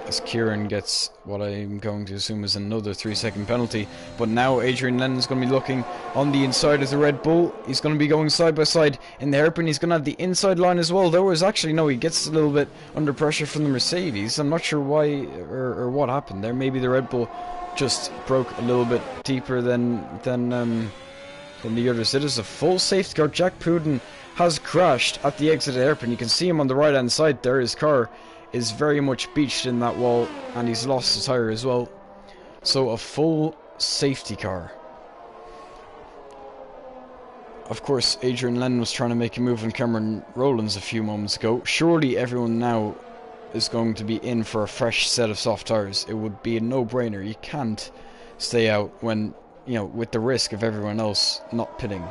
As Kieran gets what I'm going to assume is another 3-second penalty. But now Adrian Lennon's going to be looking on the inside of the Red Bull. He's going to be going side by side in the hairpin. He's going to have the inside line as well. There was actually, no, he gets a little bit under pressure from the Mercedes. I'm not sure why or what happened there. Maybe the Red Bull just broke a little bit deeper than the others. It is a full safety car. Jack Puden has crashed at the exit of the hairpin. You can see him on the right hand side there. His car is very much beached in that wall, and he's lost a tyre as well. So a full safety car. Of course, Adrian Lennon was trying to make a move on Cameron Rowlands a few moments ago. Surely everyone now is going to be in for a fresh set of soft tyres. It would be a no-brainer. You can't stay out when, you know, with the risk of everyone else not pitting.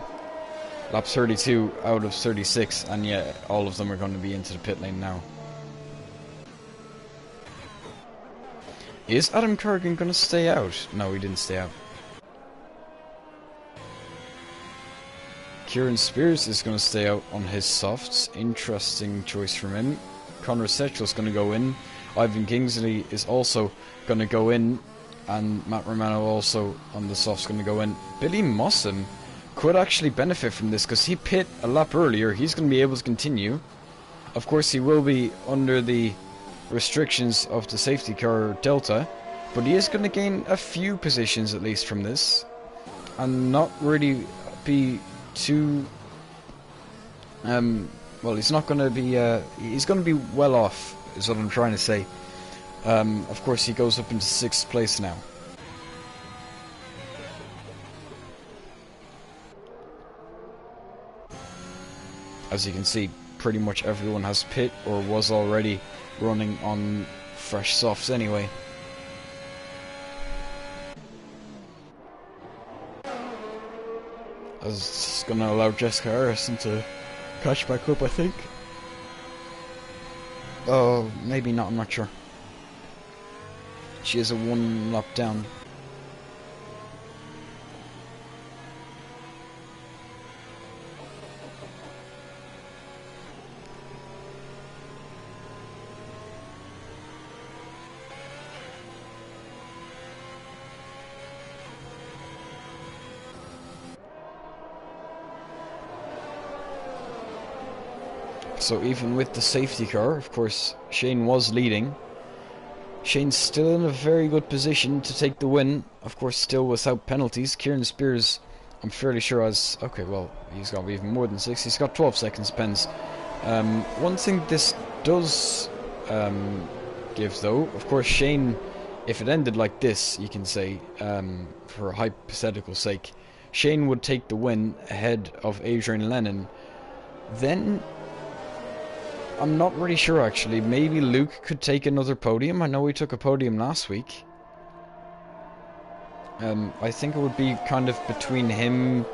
Lap 32 out of 36, and yeah, all of them are going to be into the pit lane now. Is Adam Corrigan going to stay out? No, he didn't stay out. Kieran Spears is going to stay out on his softs. Interesting choice from him. Conor Setchel's going to go in. Ivan Kingsley is also going to go in. And Matt Romano also on the softs going to go in. Billy Mossam could actually benefit from this because he pit a lap earlier. He's going to be able to continue. Of course, he will be under the restrictions of the safety car Delta, but he is going to gain a few positions at least from this, and not really be too. Well, he's not going to be. He's going to be well off, is what I'm trying to say. Of course, he goes up into 6th place now. As you can see, pretty much everyone has pit or was already running on fresh softs anyway. As it's going to allow Jessica Harrison to catch back up, I think. Oh, maybe not, I'm not sure. She is a 1 lap down. So even with the safety car, of course, Shane was leading. Shane's still in a very good position to take the win. Of course, still without penalties. Kieran Spears, I'm fairly sure has... Okay, well, he's got even more than 6. He's got 12 seconds pens. One thing this does give, though, of course, Shane, if it ended like this, you can say, for a hypothetical sake, Shane would take the win ahead of Adrian Lennon. Then... I'm not really sure, actually. Maybe Luke could take another podium. I know he took a podium last week. I think it would be kind of between him,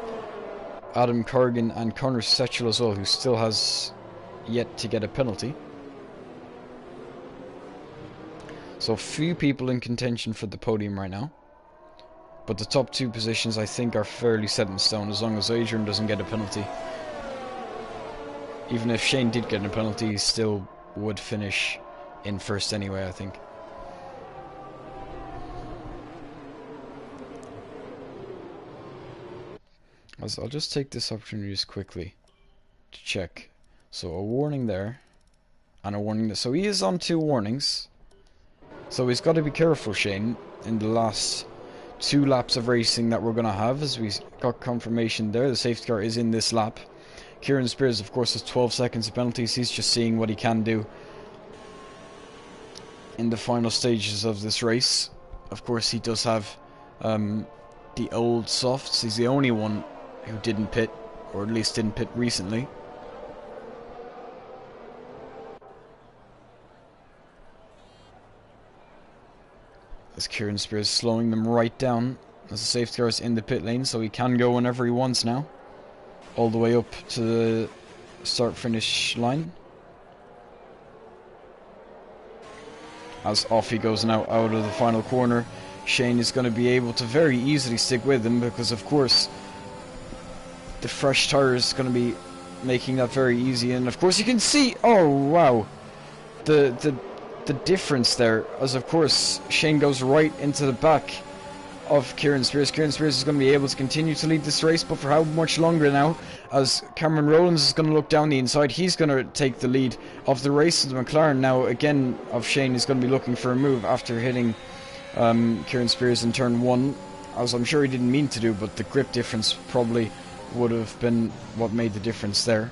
Adam Corrigan, and Conor Setchel as well, who still has yet to get a penalty. So few people in contention for the podium right now. But the top 2 positions, I think, are fairly set in stone, as long as Adrian doesn't get a penalty. Even if Shane did get a penalty, he still would finish in first anyway, I think. I'll just take this opportunity just quickly to check. So a warning there, and a warning there. So he is on 2 warnings. So he's got to be careful, Shane, in the last 2 laps of racing that we're going to have, as we got confirmation there. The safety car is in this lap. Kieran Spears, of course, has 12 seconds of penalties. He's just seeing what he can do in the final stages of this race. Of course, he does have the old softs. He's the only one who didn't pit, or at least didn't pit recently. As Kieran Spears slowing them right down, as the safety car is in the pit lane, so he can go whenever he wants now. All the way up to the start-finish line. As off he goes now out of the final corner. Shane is going to be able to very easily stick with him because, of course, the fresh tyres is going to be making that very easy. And, of course, you can see... Oh, wow. The difference there. As, of course, Shane goes right into the back of Kieran Spears. Kieran Spears is going to be able to continue to lead this race, but for how much longer now? As Cameron Rowlands is going to look down the inside, he's going to take the lead of the race. The McLaren now, again, of Shane is going to be looking for a move after hitting Kieran Spears in turn 1, as I'm sure he didn't mean to do, but the grip difference probably would have been what made the difference there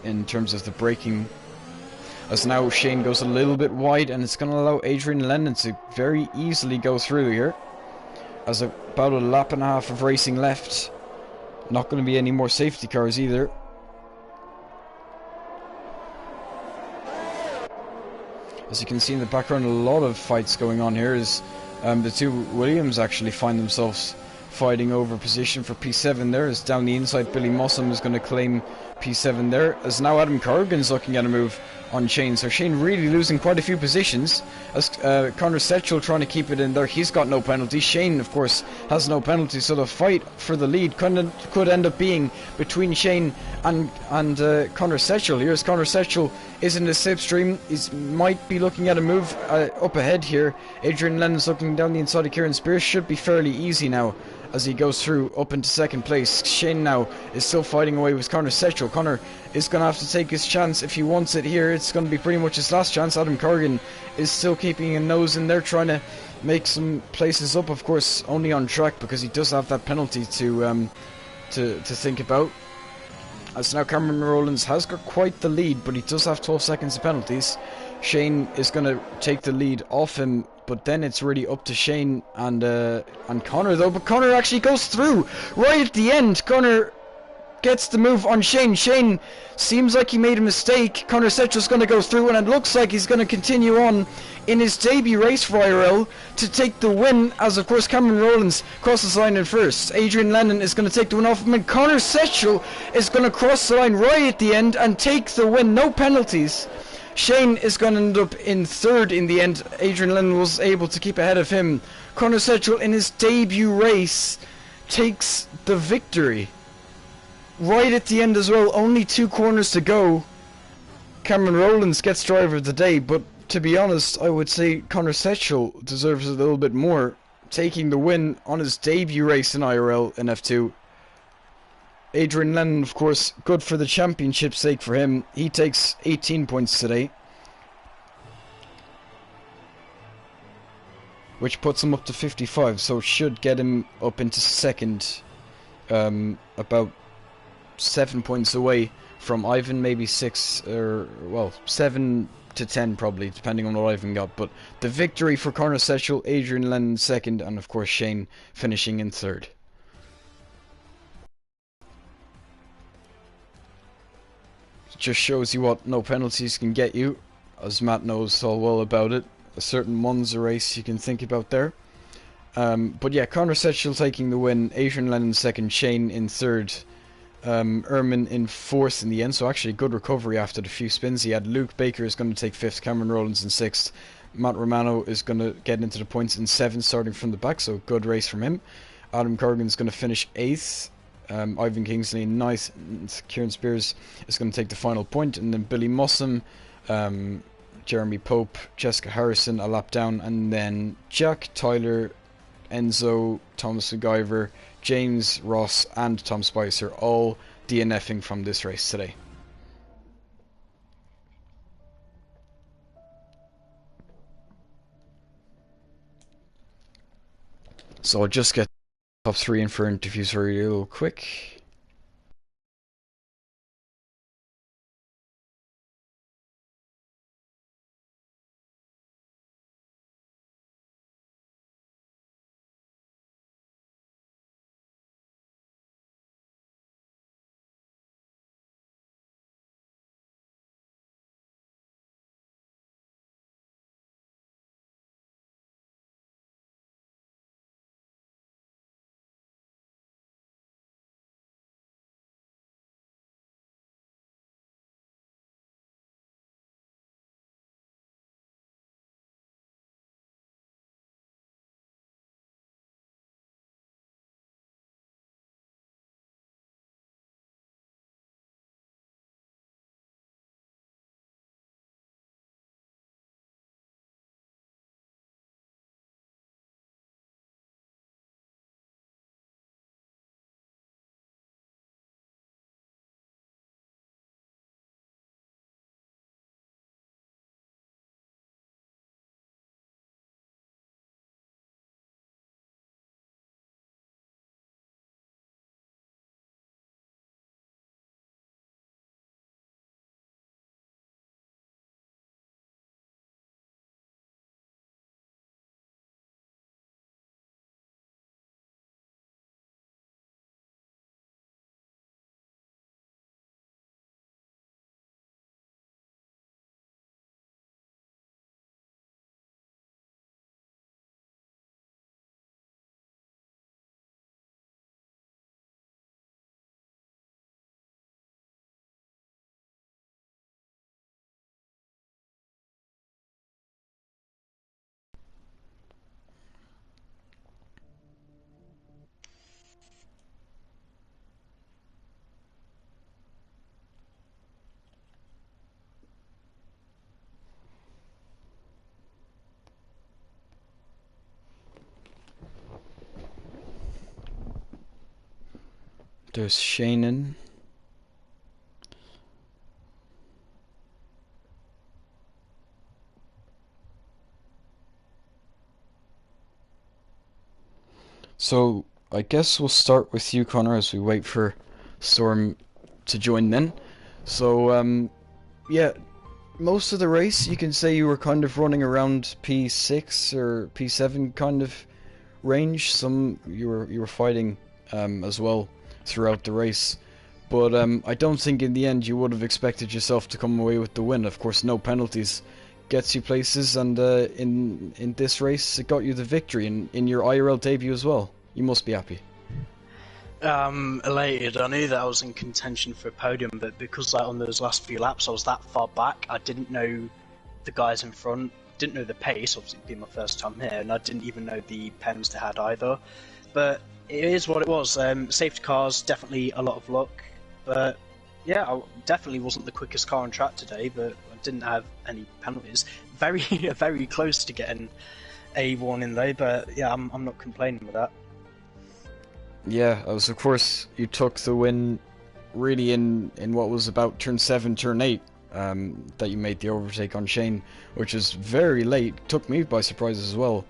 in terms of the braking. As now Shane goes a little bit wide, and it's going to allow Adrian Lennon to very easily go through here. As about a lap and a half of racing left. Not going to be any more safety cars either. As you can see in the background, a lot of fights going on here. As the 2 Williams actually find themselves fighting over position for P7 there. As down the inside, Billy Mossam is going to claim P7 there. As now Adam Corrigan's looking at a move on Shane. So Shane really losing quite a few positions. As Conor Setchell trying to keep it in there. He's got no penalty. Shane, of course, has no penalty. So the fight for the lead could end up being between Shane and Conor Setchell. Here's Conor Setchell is in the slipstream. He might be looking at a move up ahead here. Adrian Lennon's looking down the inside of Kieran Spears. Should be fairly easy now as he goes through up into second place. Shane now is still fighting away with Conor Setchell. Conor is going to have to take his chance if he wants it here. It's going to be pretty much his last chance. Adam Corrigan is still keeping a nose in there, trying to make some places up, of course, only on track because he does have that penalty to think about. As now Cameron Rowlands has got quite the lead, but he does have 12 seconds of penalties. Shane is going to take the lead off him, but then it's really up to Shane and Conor though. But Conor actually goes through right at the end. Conor gets the move on Shane. Shane seems like he made a mistake. Conor Setchell's going to go through, and it looks like he's going to continue on in his debut race for IRL to take the win, as of course Cameron Rowlands crosses the line in first. Adrian Lennon is going to take the win off him, and Conor Setchell is going to cross the line right at the end and take the win. No penalties. Shane is going to end up in third in the end. Adrian Lennon was able to keep ahead of him. Conor Setchell in his debut race takes the victory. Right at the end as well, only 2 corners to go. Cameron Rowlands gets driver of the day, but to be honest, I would say Conor Setchell deserves a little bit more, taking the win on his debut race in IRL in F2. Adrian Lennon, of course, good for the championship's sake for him. He takes 18 points today, which puts him up to 55, so should get him up into second, about 7 points away from Ivan, maybe 6 or well 7 to 10 probably, depending on what Ivan got. But the victory for Conor Setchell, Adrian Lennon second, and of course Shane finishing in third. Just shows you what no penalties can get you, as Matt knows all well about it. A certain Monza race you can think about there. But yeah, Conor Setchell taking the win, Adrian Lennon second, Shane in third, Ehrman in fourth in the end. So actually good recovery after the few spins he had. Luke Baker is going to take fifth, Cameron Rowlands in sixth. Matt Romano is going to get into the points in seventh, starting from the back, so good race from him. Adam Corrigan is going to finish eighth. Ivan Kingsley in ninth. Kieran Spears is going to take the final point, and then Billy Mossam, Jeremy Pope, Jessica Harrison a lap down, and then Jack, Tyler, Enzo, Thomas McGyver, James Ross and Tom Spicer all DNFing from this race today. So I'll just get top 3 in for interviews real quick. There's Shannon. So I guess we'll start with you, Connor, as we wait for Storm to join then. So yeah, most of the race you can say you were kind of running around P6 or P7 kind of range. Some you were fighting as well throughout the race. But I don't think in the end you would have expected yourself to come away with the win. Of course, no penalties gets you places, and in this race it got you the victory in your IRL debut as well. You must be happy. Elated. I knew that I was in contention for a podium, but because like on those last few laps I was that far back, I didn't know the guys in front, didn't know the pace, obviously being my first time here, and I didn't even know the pens they had either. But it is what it was. Safety cars, definitely a lot of luck. But yeah, I definitely wasn't the quickest car on track today, but I didn't have any penalties. Very, very close to getting a warning though, but yeah, I'm not complaining with that. Yeah, as of course you took the win really in what was about turn 7, turn 8, that you made the overtake on Shane, which is very late. Took me by surprise as well.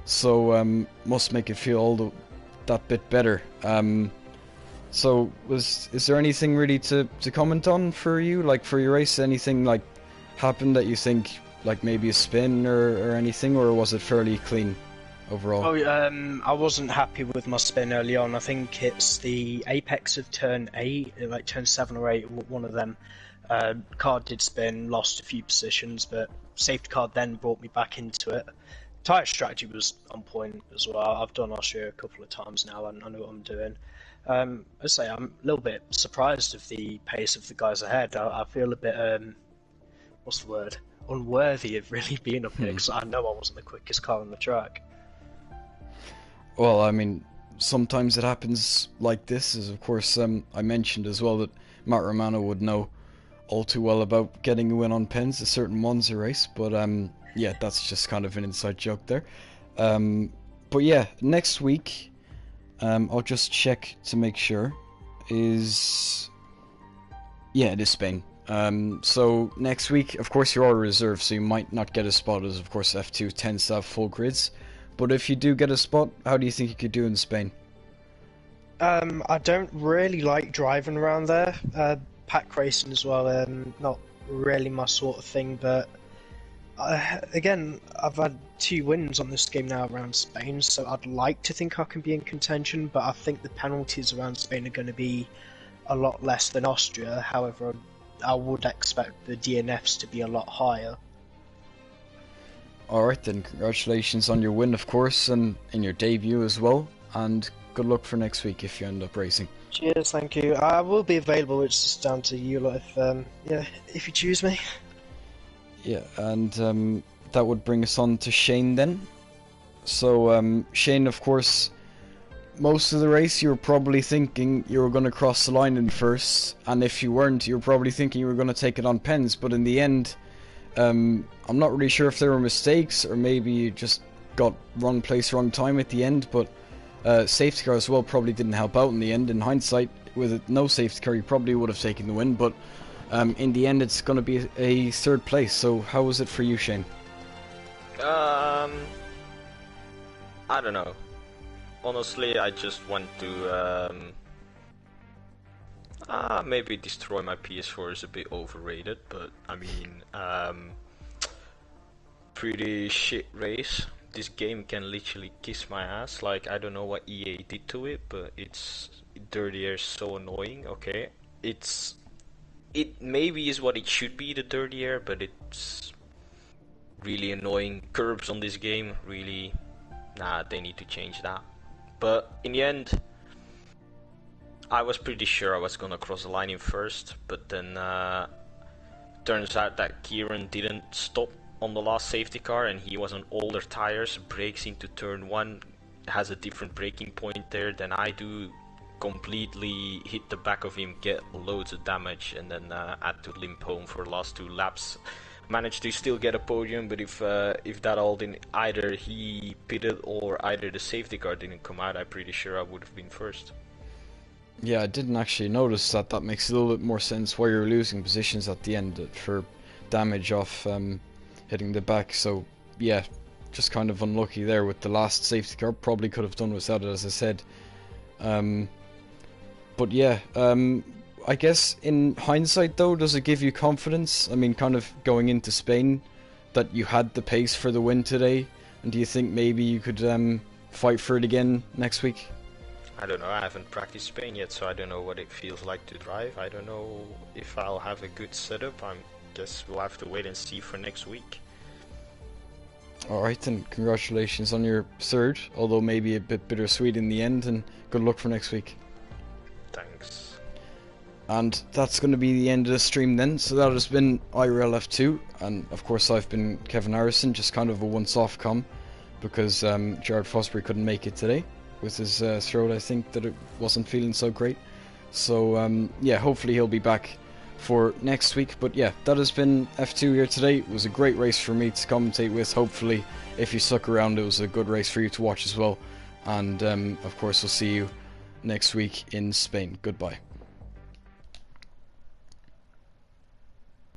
So must make it feel that bit better. So is there anything really to comment on for you, like for your race? Anything like happened that you think like maybe a spin or anything, or was it fairly clean overall? Oh, I wasn't happy with my spin early on. I think it's the apex of turn 8, like turn 7 or 8, one of them. Car did spin, lost a few positions, but safety car then brought me back into it. Tyre strategy was on point as well. I've done Austria a couple of times now, and I know what I'm doing. I say I'm a little bit surprised of the pace of the guys ahead. I feel a bit, what's the word? Unworthy of really being up here, because I know I wasn't the quickest car on the track. Well, I mean, sometimes it happens like this, as of course I mentioned as well that Matt Romano would know all too well about getting a win on pens, a certain Monza race, but yeah, that's just kind of an inside joke there. But yeah, next week, I'll just check to make sure, yeah, it is Spain. So next week, of course, you're all reserved, so you might not get a spot, as of course F2 tends to have full grids. But if you do get a spot, how do you think you could do in Spain? I don't really like driving around there. Pack racing as well, not really my sort of thing, but again, I've had 2 wins on this game now around Spain, so I'd like to think I can be in contention, but I think the penalties around Spain are going to be a lot less than Austria. However, I would expect the DNFs to be a lot higher. Alright then, congratulations on your win, of course, and in your debut as well, and good luck for next week if you end up racing. Cheers, thank you. I will be available, it's just down to you lot if you choose me. Yeah, and that would bring us on to Shane then. So Shane, of course, most of the race you were probably thinking you were going to cross the line in first, and if you weren't, you were probably thinking you were going to take it on pens, but in the end, I'm not really sure if there were mistakes or maybe you just got wrong place, wrong time at the end, but safety car as well probably didn't help out in the end. In hindsight, with no safety car, you probably would have taken the win, but in the end it's going to be a 3rd place. So how was it for you, Shane? I don't know. Honestly, I just want to maybe destroy my PS4 is a bit overrated, but I mean, pretty shit race. This game can literally kiss my ass. Like, I don't know what EA did to it, but it's dirty air so annoying. Okay, it maybe is what it should be, the dirty air, but it's really annoying. Curbs on this game, really, they need to change that. But in the end, I was pretty sure I was gonna cross the line in first, but then turns out that Kieran didn't stop on the last safety car, and he was on older tires, breaks into turn 1, has a different braking point there than I do, completely hit the back of him, get loads of damage, and then had to limp home for the last 2 laps. Managed to still get a podium, but if that all didn't, either he pitted or either the safety car didn't come out, I'm pretty sure I would have been first. Yeah, I didn't actually notice that. That makes a little bit more sense why you're losing positions at the end for damage off hitting the back. So yeah, just kind of unlucky there with the last safety car. Probably could have done without it, as I said. But yeah, I guess in hindsight though, does it give you confidence? I mean, kind of going into Spain, that you had the pace for the win today, and do you think maybe you could fight for it again next week? I don't know, I haven't practiced Spain yet, so I don't know what it feels like to drive. I don't know if I'll have a good setup. I guess we'll have to wait and see for next week. Alright then, congratulations on your third, although maybe a bit bittersweet in the end, and good luck for next week. Thanks. And that's going to be the end of the stream then. So that has been IRL F2, and of course I've been Kevin Harrison, just kind of a once-off com, because Jared Fosbury couldn't make it today with his throat. I think that it wasn't feeling so great. So yeah, hopefully he'll be back for next week. But yeah, that has been F2 here today. It was a great race for me to commentate with. Hopefully, if you stuck around, it was a good race for you to watch as well. And of course, we'll see you next week in Spain. Goodbye.